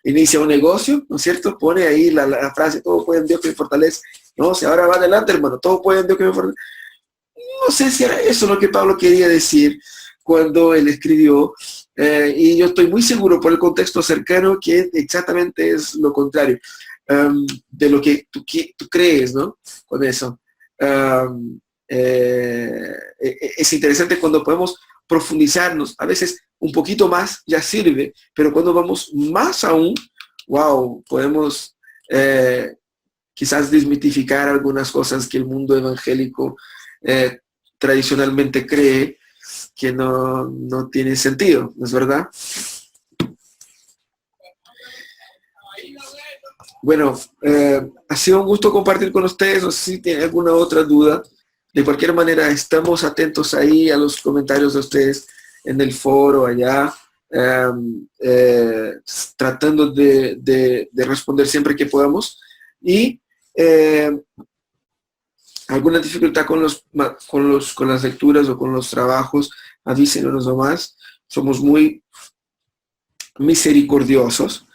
Inicia un negocio, ¿no es cierto? Pone ahí la frase, todo puede en Dios que me fortalece. No, si ahora va adelante, hermano, todo puede en Dios que me fortalece. No sé si era eso lo que Pablo quería decir cuando él escribió, y yo estoy muy seguro por el contexto cercano que exactamente es lo contrario de lo que tú crees, ¿no? Con eso. Es interesante cuando podemos profundizarnos, a veces un poquito más ya sirve, pero cuando vamos más aún, wow, podemos quizás desmitificar algunas cosas que el mundo evangélico tradicionalmente cree que no tiene sentido, ¿no es verdad? Bueno, ha sido un gusto compartir con ustedes, no sé si tienen alguna otra duda. De cualquier manera, estamos atentos ahí a los comentarios de ustedes en el foro allá, tratando de responder siempre que podamos. Y alguna dificultad con las lecturas o con los trabajos, avísenos nomás. Somos muy misericordiosos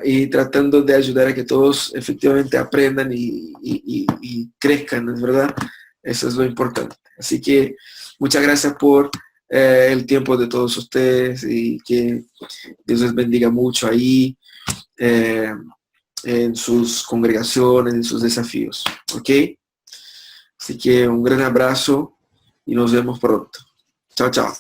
y tratando de ayudar a que todos efectivamente aprendan y crezcan, ¿es verdad? Eso es lo importante. Así que muchas gracias por el tiempo de todos ustedes y que Dios les bendiga mucho ahí en sus congregaciones, en sus desafíos. ¿Ok? Así que un gran abrazo y nos vemos pronto. Chao, chao.